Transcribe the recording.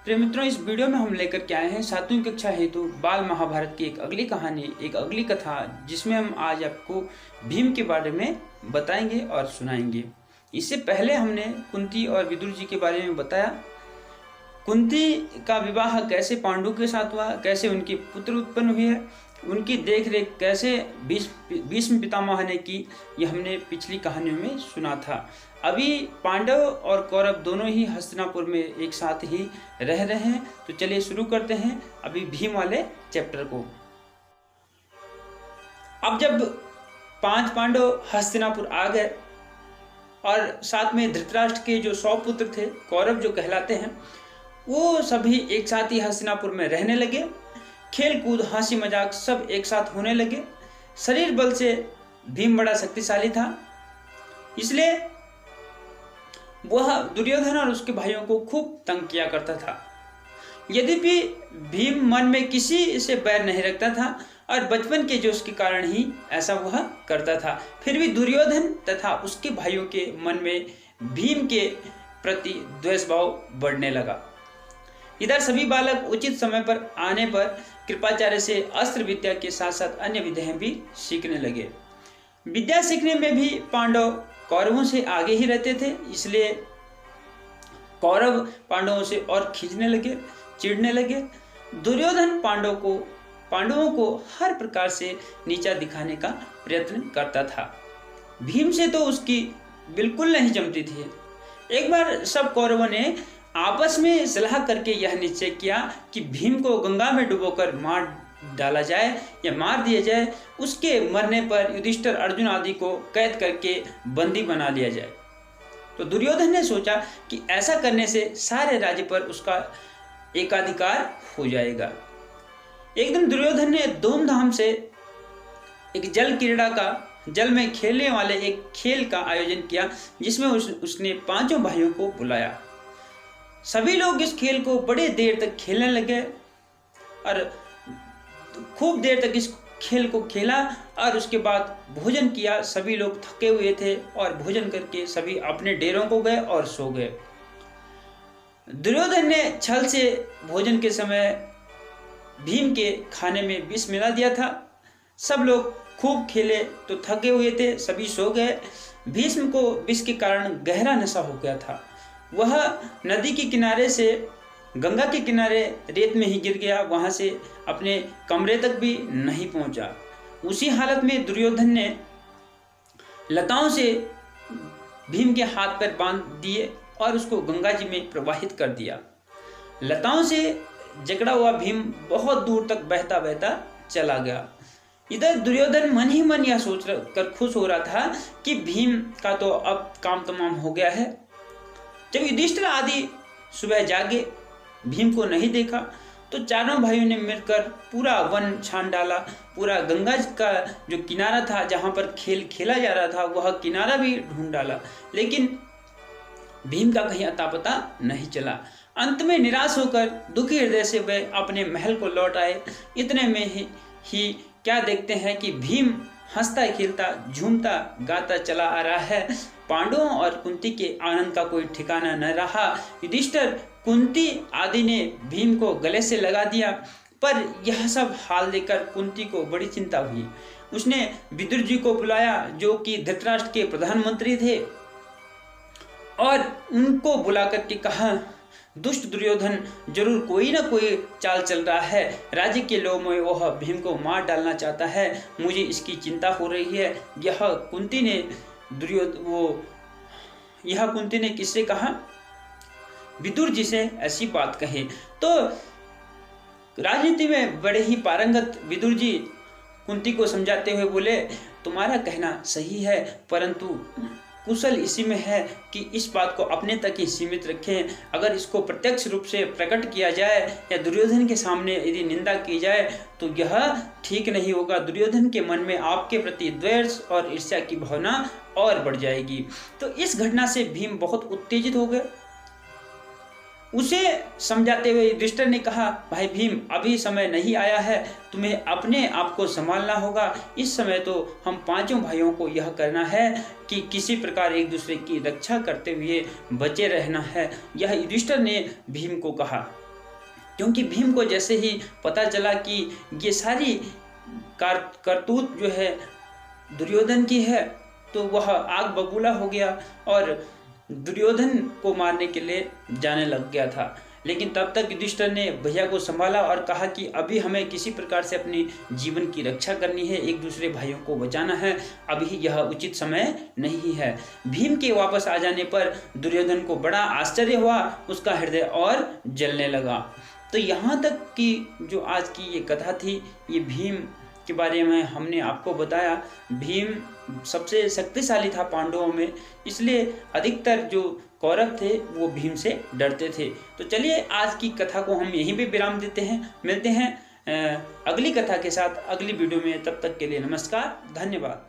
प्रिय मित्रों, इस वीडियो में हम लेकर के आए हैं 7वीं कक्षा हेतु बाल महाभारत की एक अगली कहानी, एक अगली कथा, जिसमें हम आज आपको भीम के बारे में बताएंगे और सुनाएंगे। इससे पहले हमने कुंती और विदुर जी के बारे में बताया। कुंती का विवाह कैसे पांडु के साथ हुआ, कैसे उनके पुत्र उत्पन्न हुए, उनकी देखरेख कैसे भीष्म पितामह ने की, ये हमने पिछली कहानियों में सुना था। अभी पांडव और कौरव दोनों ही हस्तिनापुर में एक साथ ही रह रहे हैं। तो चलिए शुरू करते हैं अभी भीम वाले चैप्टर को। अब जब 5 पांडव हस्तिनापुर आ गए और साथ में धृतराष्ट्र के जो 100 पुत्र थे, कौरव जो कहलाते हैं, वो सभी एक साथ ही हस्तिनापुर में रहने लगे। खेल कूद हंसी मजाक सब एक साथ होने लगे। शरीर बल से भीम बड़ा शक्तिशाली था, इसलिए वह दुर्योधन और उसके भाइयों को खूब तंग किया करता था। यद्यपि भीम मन में किसी से बैर नहीं रखता था और बचपन के जोश के कारण ही ऐसा वह करता था, फिर भी दुर्योधन तथा उसके भाइयों के मन में भीम के प्रति द्वेष भाव बढ़ने लगा। इधर सभी बालक उचित समय पर आने पर कृपाचार्य से अस्त्र विद्या के साथ साथ अन्य विद्याएं भी सीखने लगे। विद्या सीखने में भी पांडव कौरवों से आगे ही रहते थे, इसलिए कौरव पांडवों से और खींचने लगे, चिढ़ने लगे। दुर्योधन पांडवों को हर प्रकार से नीचा दिखाने का प्रयत्न करता था। भीम से तो उसकी बिल्कुल नहीं जमती थी। एक बार सब कौरवों ने आपस में सलाह करके यह निश्चय किया कि भीम को गंगा में डुबोकर मार डाला जाए या मार दिया जाए। उसके मरने पर युधिष्ठिर, अर्जुन आदि को कैद करके बंदी बना लिया जाए। तो दुर्योधन ने सोचा कि ऐसा करने से सारे राज्य पर उसका एकाधिकार हो जाएगा। एक दिन दुर्योधन ने धूमधाम से एक जल में खेलने वाले एक खेल का आयोजन किया, जिसमें उसने 5 भाइयों को बुलाया। सभी लोग इस खेल को बड़े देर तक खेलने लगे और खूब देर तक इस खेल को खेला और उसके बाद भोजन किया। सभी लोग थके हुए थे और भोजन करके सभी अपने डेरों को गए और सो गए। दुर्योधन ने छल से भोजन के समय भीम के खाने में विष मिला दिया था। सब लोग खूब खेले तो थके हुए थे, सभी सो गए। भीष्म को विष के कारण गहरा नशा हो गया था। वह नदी के किनारे से गंगा के किनारे रेत में ही गिर गया, वहां से अपने कमरे तक भी नहीं पहुंचा। उसी हालत में दुर्योधन ने लताओं से भीम के हाथ पैर बांध दिए और उसको गंगा जी में प्रवाहित कर दिया। लताओं से जकड़ा हुआ भीम बहुत दूर तक बहता बहता चला गया। इधर दुर्योधन मन ही मन यह सोच कर खुश हो रहा था कि भीम का तो अब काम तमाम हो गया है। जब युधिष्ठिर आदि सुबह जागे, भीम को नहीं देखा, तो चारों भाइयों ने मिलकर पूरा वन छान डाला। पूरा गंगा का जो किनारा था जहां पर खेल खेला जा रहा था, वह किनारा भी ढूंढ डाला, लेकिन भीम का कहीं अता पता नहीं चला। अंत में निराश होकर दुखी हृदय से वे अपने महल को लौट आए। इतने में ही क्या देखते हैं कि भीम हंसता खेलता झूमता गाता चला आ रहा है। पांडवों और कुंती के आनंद का कोई ठिकाना न रहा। युधिष्ठिर, कुंती आदि ने भीम को गले से लगा दिया, पर यह सब हाल देखकर कुंती को बड़ी चिंता हुई। उसने विदुर जी को बुलाया, जो कि धृतराष्ट्र के प्रधानमंत्री थे, और उनको बुला करके कहा, दुष्ट दुर्योधन जरूर कोई ना कोई चाल चल रहा है। राज्य के लोगों में वह भीम को मार डालना चाहता है। मुझे इसकी चिंता हो रही है। यह कुंती ने किससे कहा? विदुर जी से ऐसी बात कही। तो राजनीति में बड़े ही पारंगत विदुर जी कुंती को समझाते हुए बोले, तुम्हारा कहना सही है, परंतु कुशल इसी में है कि इस बात को अपने तक ही सीमित रखें। अगर इसको प्रत्यक्ष रूप से प्रकट किया जाए या दुर्योधन के सामने यदि निंदा की जाए तो यह ठीक नहीं होगा। दुर्योधन के मन में आपके प्रति द्वेष और ईर्ष्या की भावना और बढ़ जाएगी। तो इस घटना से भीम बहुत उत्तेजित हो गए। उसे समझाते हुए युधिष्ठिर ने कहा, भाई भीम, अभी समय नहीं आया है, तुम्हें अपने आप को संभालना होगा। इस समय तो हम 5 भाइयों को यह करना है कि किसी प्रकार एक दूसरे की रक्षा करते हुए बचे रहना है। यह युधिष्ठिर ने भीम को कहा। क्योंकि भीम को जैसे ही पता चला कि ये सारी करतूत जो है दुर्योधन की है, तो वह आग बबूला हो गया और दुर्योधन को मारने के लिए जाने लग गया था। लेकिन तब तक युधिष्ठिर ने भैया को संभाला और कहा कि अभी हमें किसी प्रकार से अपनी जीवन की रक्षा करनी है, एक दूसरे भाइयों को बचाना है, अभी यह उचित समय नहीं है। भीम के वापस आ जाने पर दुर्योधन को बड़ा आश्चर्य हुआ, उसका हृदय और जलने लगा। तो यहाँ तक कि जो आज की ये कथा थी, ये भीम के बारे में हमने आपको बताया। भीम सबसे शक्तिशाली था पांडवों में, इसलिए अधिकतर जो कौरव थे वो भीम से डरते थे। तो चलिए आज की कथा को हम यहीं पे विराम देते हैं, मिलते हैं अगली कथा के साथ अगली वीडियो में। तब तक के लिए नमस्कार, धन्यवाद।